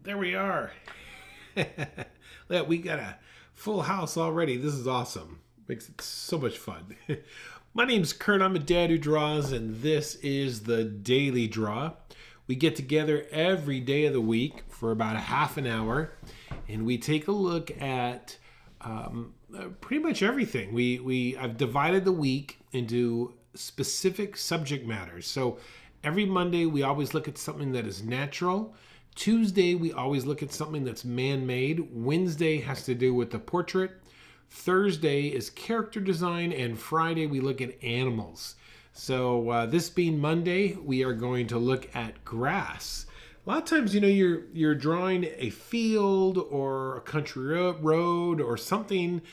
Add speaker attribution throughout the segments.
Speaker 1: There we are. Yeah, we got a full house already. This is awesome. Makes it so much fun. My name's Kurt. I'm a dad who draws, and this is the Daily Draw. We get together every day of the week for about a half an hour, and we take a look at pretty much everything. I've divided the week into specific subject matters. So every Monday we always look at something that is natural. Tuesday we always look at something that's man-made. Wednesday has to do with the portrait. Thursday is character design, and Friday we look at animals. So this being Monday, we are going to look at grass. A lot of times, you're drawing a field or a country road or something,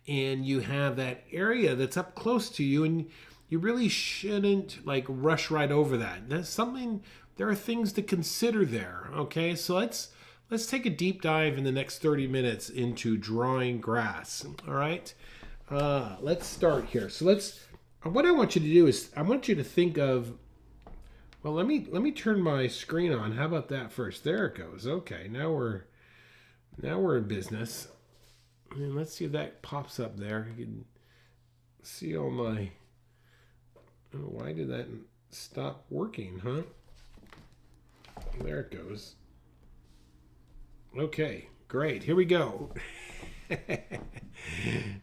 Speaker 1: and you have that area that's up close to you, and you really shouldn't rush right over that. That's something. There are things to consider there. Okay, so let's take a deep dive in the next 30 minutes into drawing grass. All right, let's start here. So what I want you to do is I want you to think of. Well, let me turn my screen on. How about that first? There it goes. Okay, now we're in business. And let's see if that pops up there. You can see all my. Oh, why did that stop working, huh? There it goes. Okay, great. Here we go.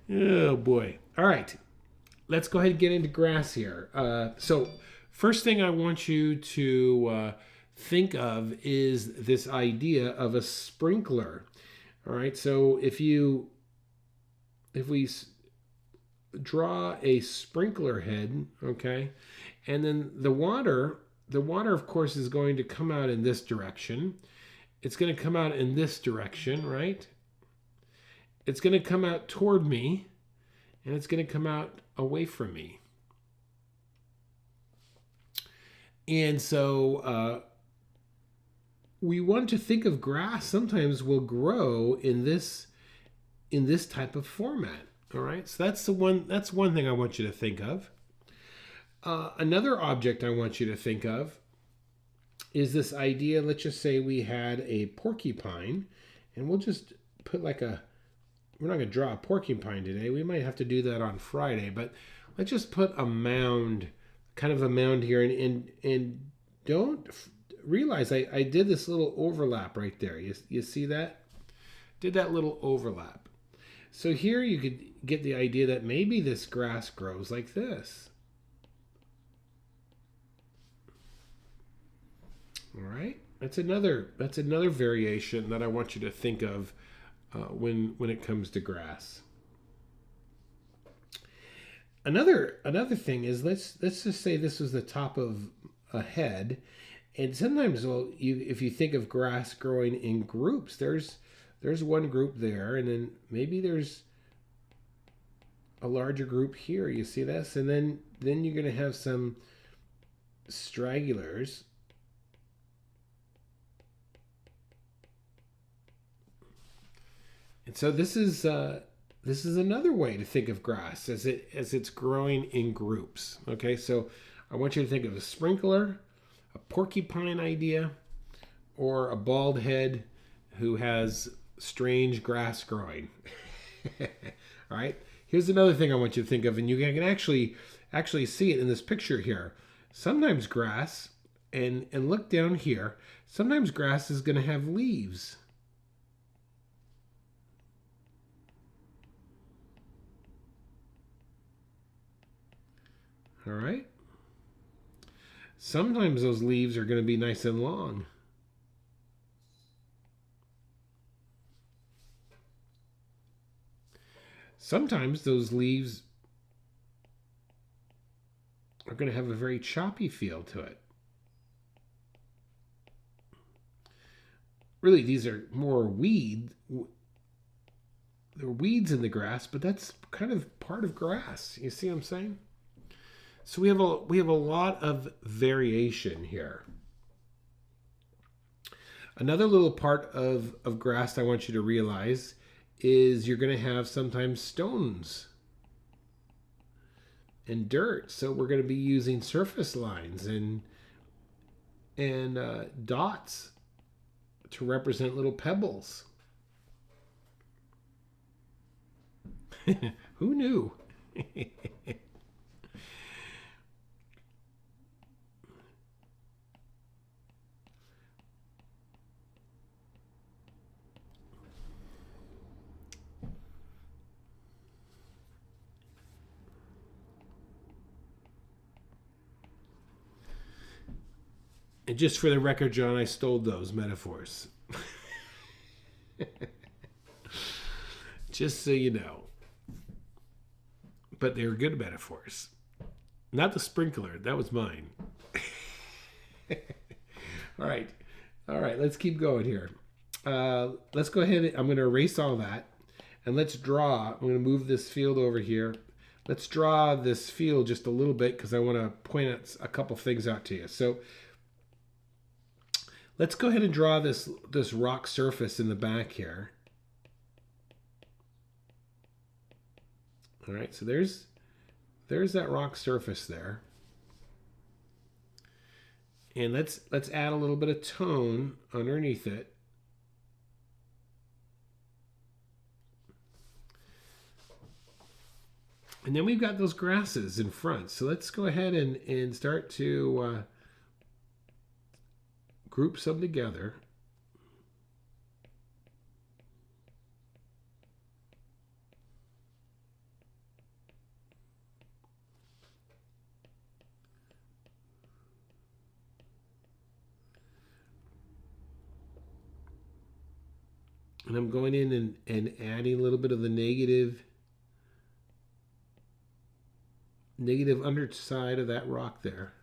Speaker 1: Oh boy. All right. Let's go ahead and get into grass here. So first thing I want you to think of is this idea of a sprinkler. All right. So if we draw a sprinkler head, okay, and then the water, of course, is going to come out in this direction. It's going to come out in this direction, right? It's going to come out toward me, and it's going to come out away from me. And so we want to think of grass sometimes will grow in this type of format. All right, so that's one thing I want you to think of. Another object I want you to think of is this idea. Let's just say we had a porcupine, and we'll just put we're not going to draw a porcupine today. We might have to do that on Friday, but let's just put a mound, kind of a mound here, and don't realize I did this little overlap right there. You see that? Did that little overlap. So here you could get the idea that maybe this grass grows like this. All right, that's another variation that I want you to think of when it comes to grass. Another thing is let's just say this was the top of a head, and sometimes if you think of grass growing in groups, there's one group there, and then maybe there's a larger group here. You see this, and then you're going to have some stragglers. And so this is another way to think of grass as it's growing in groups. Okay, so I want you to think of a sprinkler, a porcupine idea, or a bald head who has strange grass growing. All right, here's another thing I want you to think of, and you can actually see it in this picture here. Sometimes grass, and look down here, sometimes grass is going to have leaves. All right. Sometimes those leaves are going to be nice and long. Sometimes those leaves are going to have a very choppy feel to it. Really, these are more weed. There are weeds in the grass, but that's kind of part of grass. You see what I'm saying? So we have a lot of variation here. Another little part of grass I want you to realize is you're going to have sometimes stones and dirt. So we're going to be using surface lines and dots to represent little pebbles. Who knew? And just for the record, John, I stole those metaphors. Just so you know. But they were good metaphors. Not the sprinkler. That was mine. All right. All right. Let's keep going here. Let's go ahead. I'm going to erase all that. And let's draw. I'm going to move this field over here. Let's draw this field just a little bit because I want to point out a couple things out to you. So let's go ahead and draw this rock surface in the back here. All right, so there's that rock surface there. And let's add a little bit of tone underneath it. And then we've got those grasses in front. So let's go ahead and start to group some together. And I'm going in and adding a little bit of the negative underside of that rock there.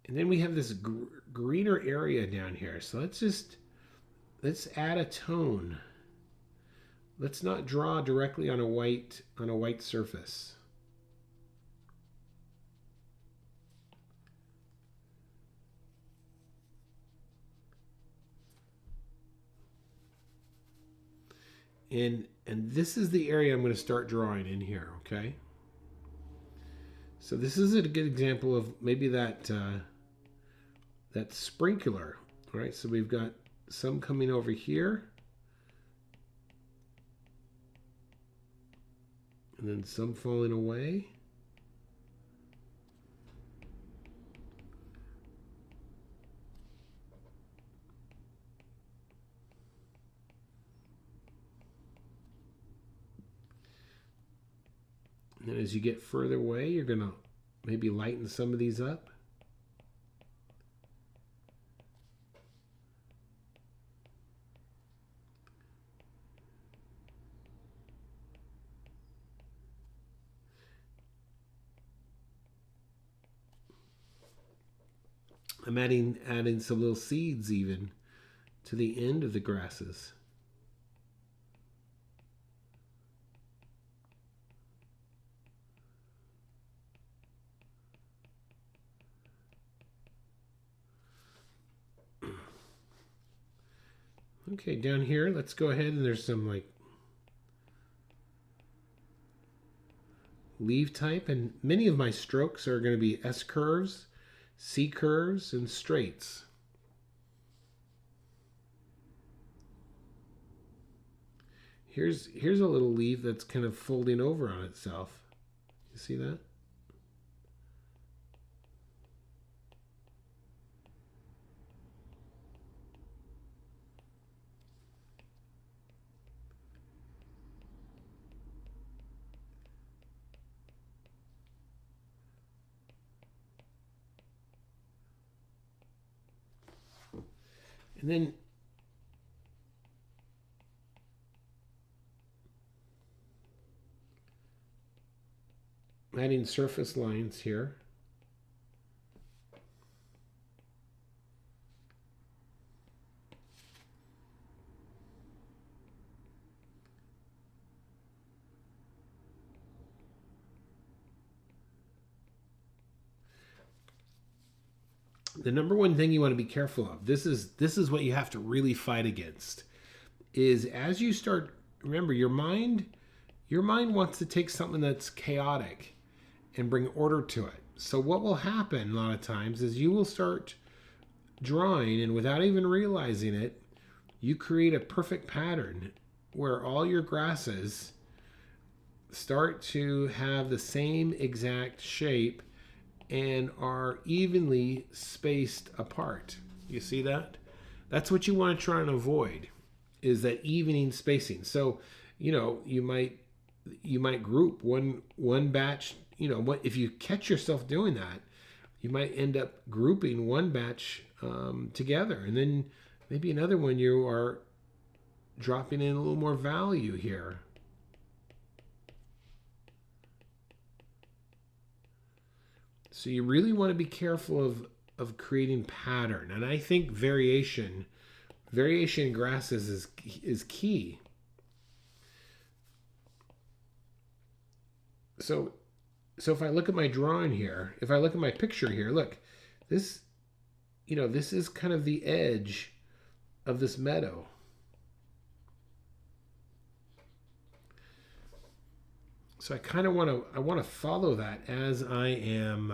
Speaker 1: And then we have this greener area down here. So let's add a tone. Let's not draw directly on a white surface. And this is the area I'm going to start drawing in here, okay? So this is a good example of maybe that sprinkler. All right, so we've got some coming over here. And then some falling away. And then as you get further away, you're going to maybe lighten some of these up. I'm adding some little seeds even to the end of the grasses. Okay, down here, let's go ahead and there's some like leaf type, and many of my strokes are going to be S curves, C curves, and straights. Here's a little leaf that's kind of folding over on itself. You see that? And then adding surface lines here. The number one thing you want to be careful of, this is what you have to really fight against, is as you start, remember your mind Your mind wants to take something that's chaotic and bring order to it. So what will happen a lot of times is you will start drawing, and without even realizing it, you create a perfect pattern where all your grasses start to have the same exact shape and are evenly spaced apart. You see that? That's what you want to try and avoid, is that evening spacing. So, you might group one batch. What if you catch yourself doing that? You might end up grouping one batch together, and then maybe another one you are dropping in a little more value here. So you really want to be careful of creating pattern. And I think variation in grasses is key. So if I look at my drawing here, if I look at my picture here, look, this is kind of the edge of this meadow. So I kind of want to follow that as I am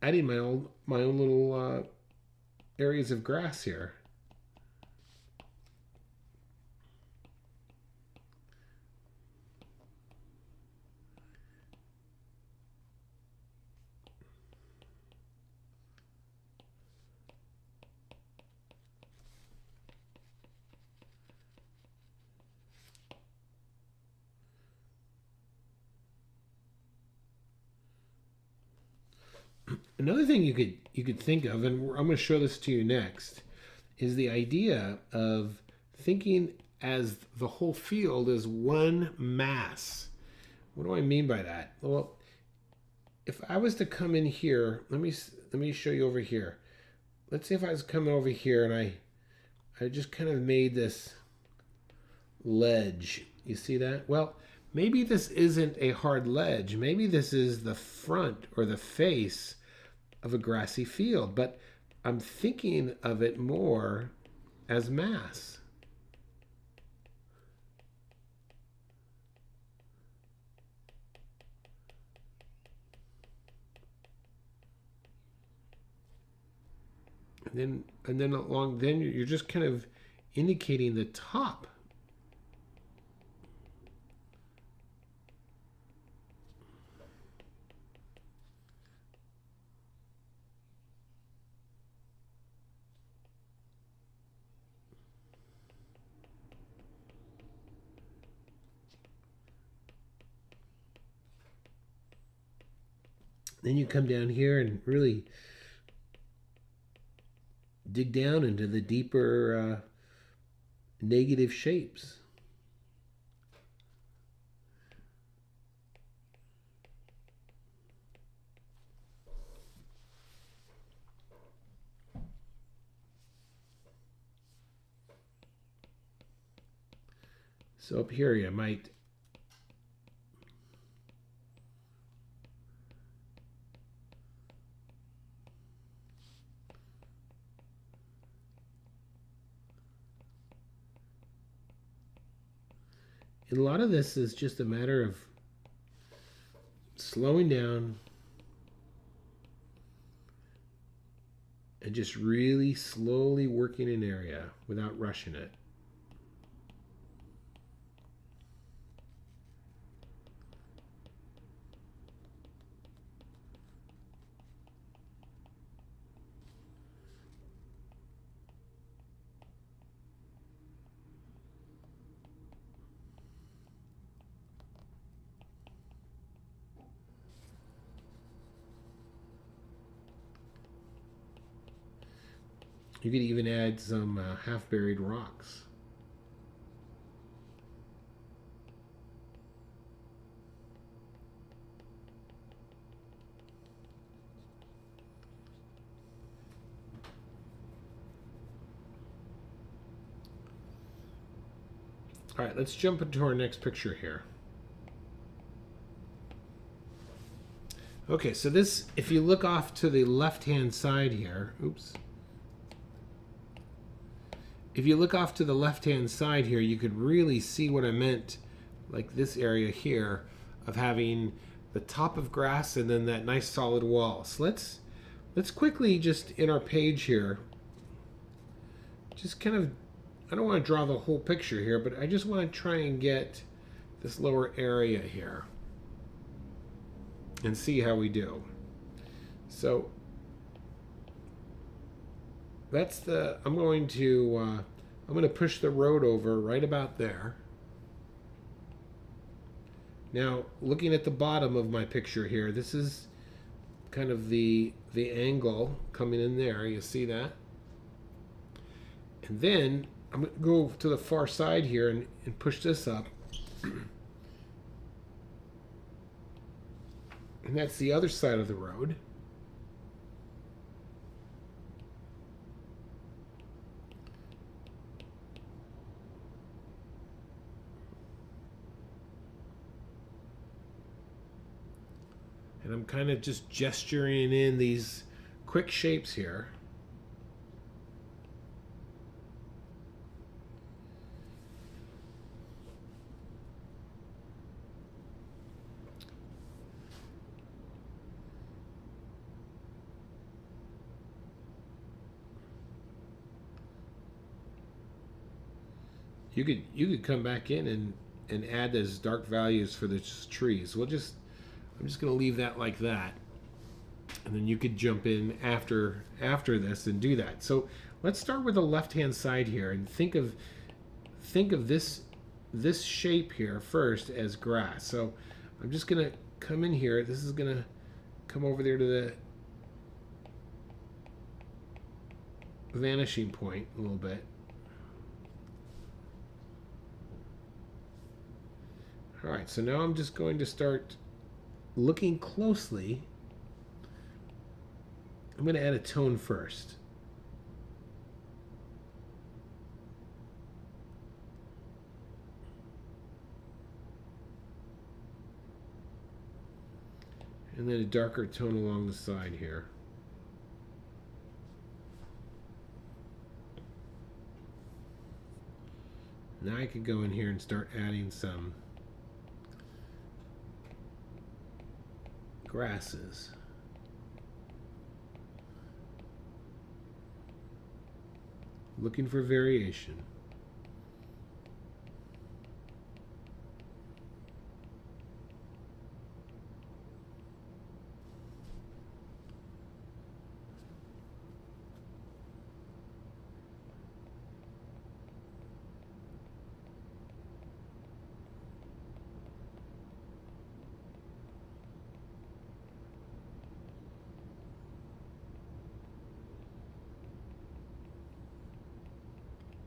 Speaker 1: adding my own little areas of grass here. Another thing you could think of, and I'm going to show this to you next, is the idea of thinking as the whole field as one mass. What do I mean by that? Well, if I was to come in here, let me show you over here. Let's say if I was coming over here and I just kind of made this ledge. You see that? Well, maybe this isn't a hard ledge. Maybe this is the front or the face of a grassy field, but I'm thinking of it more as mass. And then you're just kind of indicating the top. Then you come down here and really dig down into the deeper negative shapes. So up here you might a lot of this is just a matter of slowing down and just really slowly working an area without rushing it. You could even add some half-buried rocks. All right, let's jump into our next picture here. Okay, so this, if you look off to the left-hand side here, oops. if you look off to the left-hand side here, you could really see what I meant, like this area here, of having the top of grass and then that nice solid wall. So let's quickly just in our page here, just kind of, I don't want to draw the whole picture here, but I just want to try and get this lower area here and see how we do. So that's the, I'm going to push the road over right about there. Now, looking at the bottom of my picture here, this is kind of the angle coming in there. You see that? And then I'm going to go to the far side here and push this up. And that's the other side of the road. And I'm kind of just gesturing in these quick shapes here. You could come back in and add those dark values for the trees. I'm just going to leave that like that, and then you could jump in after this and do that. So let's start with the left hand side here and think of this shape here first as grass. So I'm just going to come in here. This is going to come over there to the vanishing point a little bit. All right, so now I'm just going to start looking closely. I'm going to add a tone first. And then a darker tone along the side here. Now I could go in here and start adding some grasses. Looking for variation.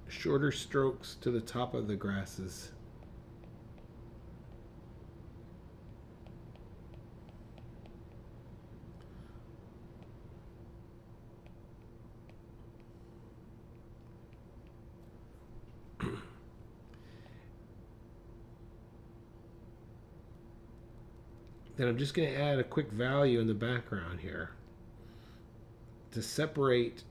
Speaker 1: Shorter strokes to the top of the grasses. Then I'm just going to add a quick value in the background here to separate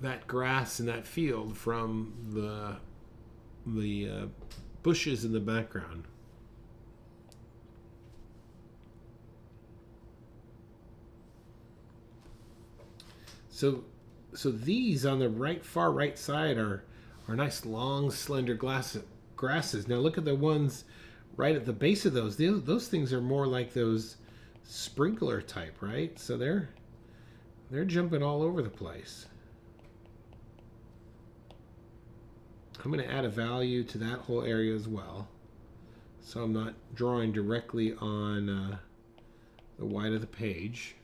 Speaker 1: that grass in that field from the bushes in the background. So these on the far right side are nice long slender grasses. Now look at the ones right at the base of those. Those things are more like those sprinkler type, right? So they're jumping all over the place. I'm going to add a value to that whole area as well, so I'm not drawing directly on the white of the page.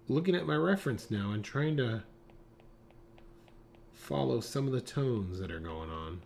Speaker 1: Looking at my reference now and trying to follow some of the tones that are going on.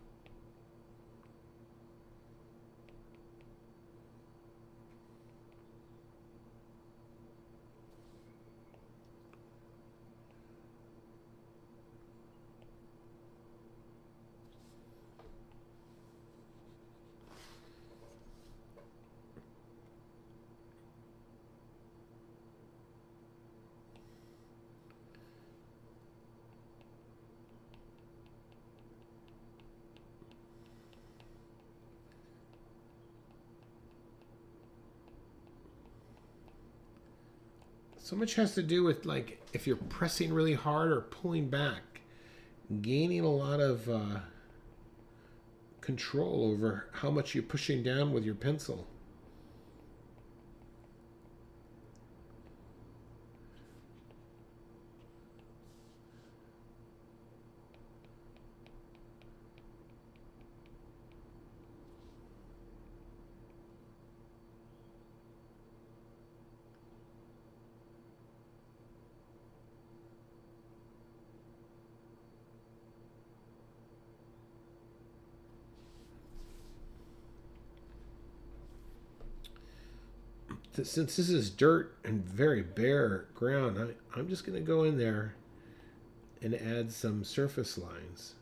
Speaker 1: So much has to do with like if you're pressing really hard or pulling back, gaining a lot of control over how much you're pushing down with your pencil. Since this is dirt and very bare ground, I'm just going to go in there and add some surface lines.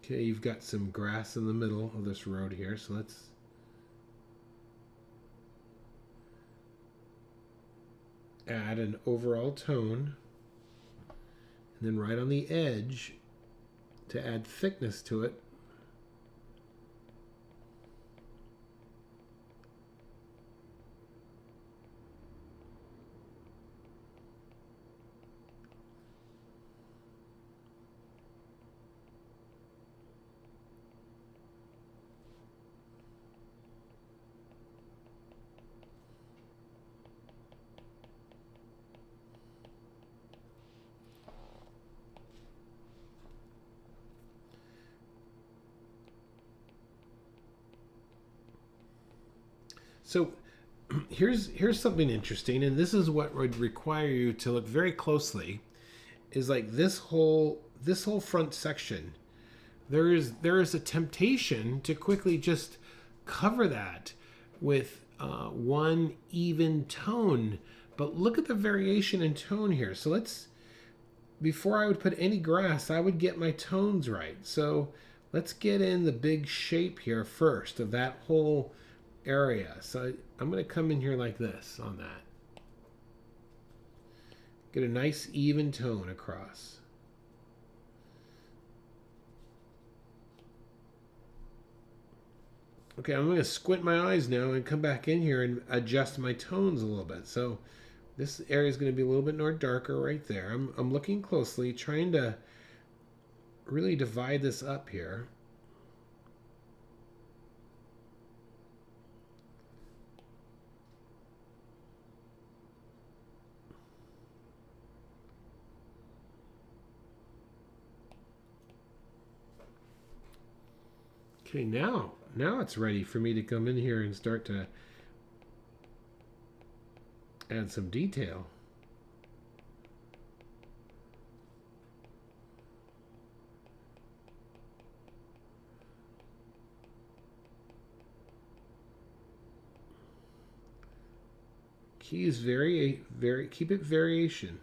Speaker 1: Okay, you've got some grass in the middle of this road here, so let's add an overall tone. And then right on the edge, to add thickness to it, so here's something interesting, and this is what would require you to look very closely. Is like this whole front section. There is a temptation to quickly just cover that with one even tone, but look at the variation in tone here. So before I would put any grass, I would get my tones right. So let's get in the big shape here first of that whole area. So I'm going to come in here like this on that. Get a nice even tone across. Okay, I'm going to squint my eyes now and come back in here and adjust my tones a little bit. So this area is going to be a little bit more darker right there. I'm looking closely, trying to really divide this up here. Okay, now it's ready for me to come in here and start to add some detail. Key is keep it variation.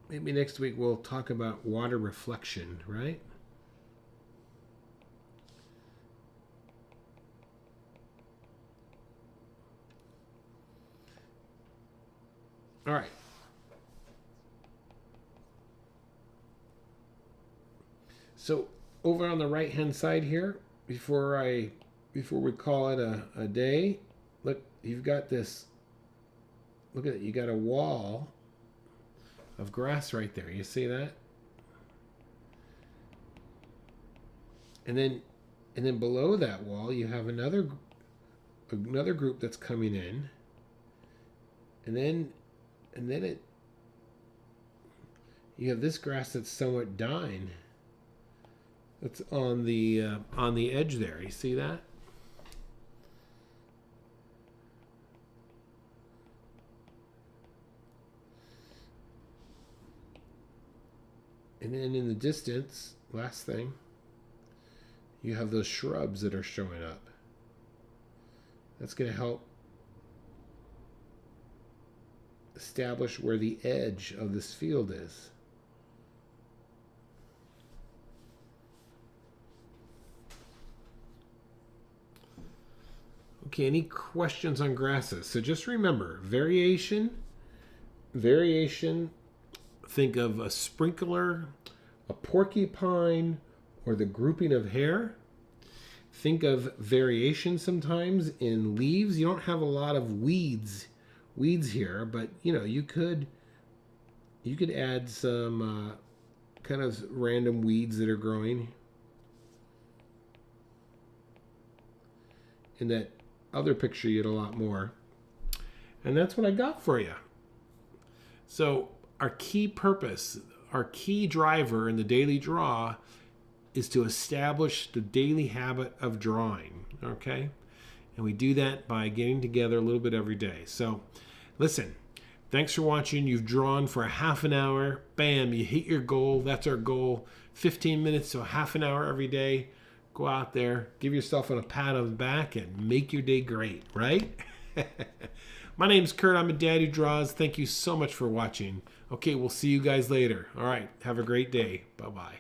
Speaker 1: Maybe next week we'll talk about water reflection, right? All right. So over on the right hand side here, before we call it a day, look, you've got this. Look at it. You got a wall of grass right there. You see that? And then below that wall, you have another group that's coming in. And then you have this grass that's somewhat dying. It's on the edge there. You see that? And then in the distance, last thing, you have those shrubs that are showing up. That's going to help establish where the edge of this field is. Okay, any questions on grasses? So just remember, variation, think of a sprinkler, a porcupine, or the grouping of hair. Think of variation sometimes in leaves. You don't have a lot of weeds here, but you know, you could add some kind of random weeds that are growing. In that other picture, you had a lot more. And that's what I got for you. So our key purpose, our key driver in the daily draw is to establish the daily habit of drawing, okay? And we do that by getting together a little bit every day. So listen, thanks for watching. You've drawn for a half an hour. Bam, you hit your goal. That's our goal. 15 minutes to a half an hour every day. Go out there, give yourself a pat on the back, and make your day great, right? My name's Kurt. I'm a dad who draws. Thank you so much for watching. Okay, we'll see you guys later. All right, have a great day. Bye-bye.